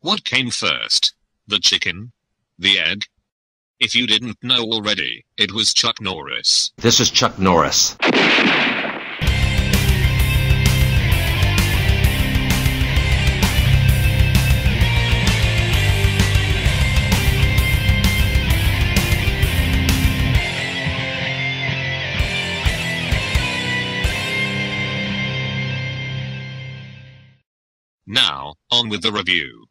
What came first? The chicken? The egg? If you didn't know already, it was Chuck Norris. This is Chuck Norris. Now, on with the review.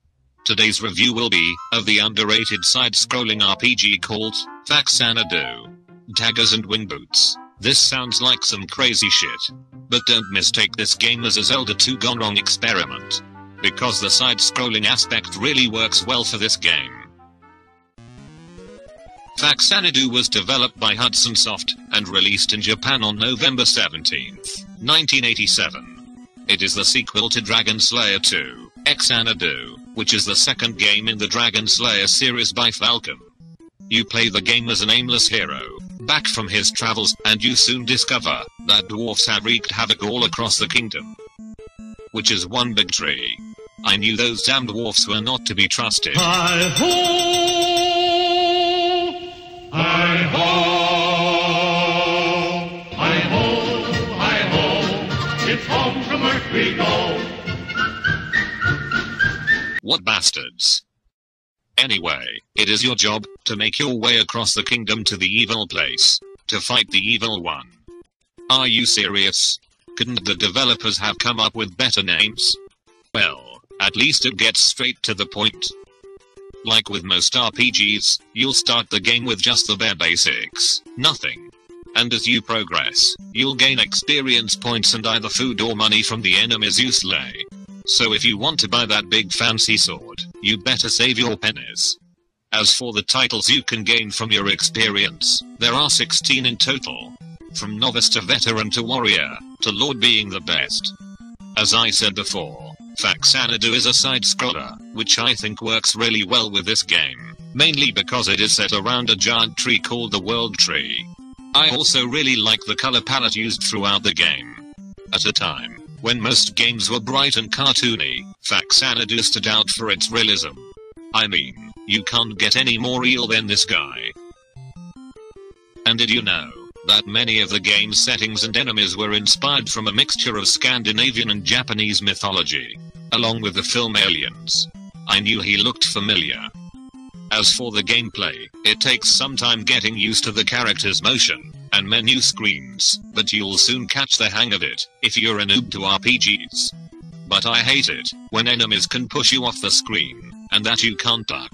Today's review will be of the underrated side-scrolling RPG called Faxanadu, Daggers and Wingboots. This sounds like some crazy shit, but don't mistake this game as a Zelda 2 gone wrong experiment, because the side-scrolling aspect really works well for this game. Faxanadu was developed by Hudson Soft and released in Japan on November 17, 1987. It is the sequel to Dragon Slayer 2, Faxanadu, which is the second game in the Dragon Slayer series by Falcom. You play the game as an aimless hero, back from his travels, and you soon discover that dwarfs have wreaked havoc all across the kingdom, which is one big tree. I knew those damn dwarfs were not to be trusted. Hi-ho! Hi-ho! Hi-ho! Hi-ho! It's home from Earth we go! What bastards. Anyway, it is your job to make your way across the kingdom to the evil place, to fight the evil one. Are you serious? Couldn't the developers have come up with better names? Well, at least it gets straight to the point. Like with most RPGs, you'll start the game with just the bare basics, nothing. And as you progress, you'll gain experience points and either food or money from the enemies you slay. So if you want to buy that big fancy sword, you better save your pennies. As for the titles you can gain from your experience, there are 16 in total. From novice to veteran to warrior, to lord being the best. As I said before, Faxanadu is a side-scroller, which I think works really well with this game, mainly because it is set around a giant tree called the World Tree. I also really like the color palette used throughout the game. At a time when most games were bright and cartoony, Faxanadu stood out for its realism. I mean, you can't get any more real than this guy. And did you know that many of the game's settings and enemies were inspired from a mixture of Scandinavian and Japanese mythology, along with the film Aliens? I knew he looked familiar. As for the gameplay, it takes some time getting used to the character's motion and menu screens, but you'll soon catch the hang of it if you're a noob to RPGs. But I hate it when enemies can push you off the screen, and that you can't duck.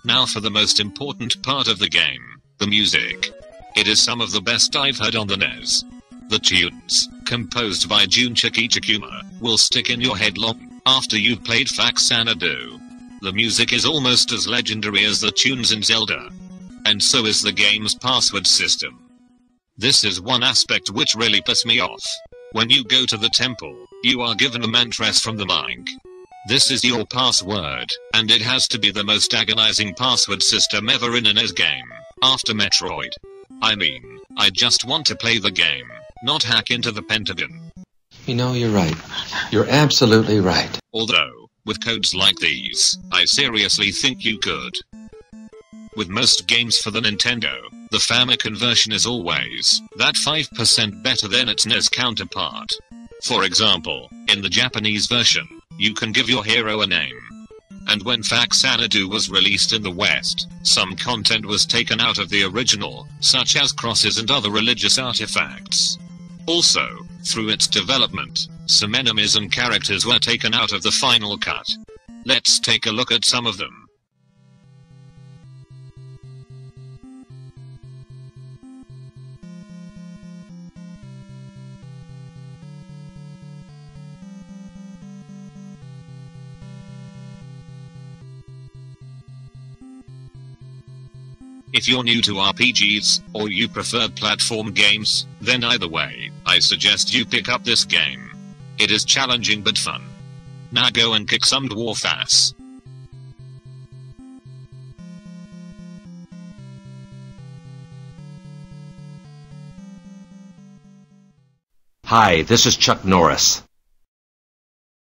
Now for the most important part of the game, the music. It is some of the best I've heard on the NES. The tunes, composed by Junichi Chikuma, will stick in your head long after you've played Faxanadu. The music is almost as legendary as the tunes in Zelda. And so is the game's password system. This is one aspect which really pissed me off. When you go to the temple, you are given a mantra from the monk. This is your password, and it has to be the most agonizing password system ever in an NES game, after Metroid. I mean, I just want to play the game, not hack into the Pentagon. You know, you're right. You're absolutely right. Although, with codes like these, I seriously think you could. With most games for the Nintendo, the Famicom version is always that 5% better than its NES counterpart. For example, in the Japanese version, you can give your hero a name. And when Faxanadu was released in the West, some content was taken out of the original, such as crosses and other religious artifacts. Also, through its development, some enemies and characters were taken out of the final cut. Let's take a look at some of them. If you're new to RPGs, or you prefer platform games, then either way, I suggest you pick up this game. It is challenging but fun. Now go and kick some dwarf ass. Hi, this is Chuck Norris.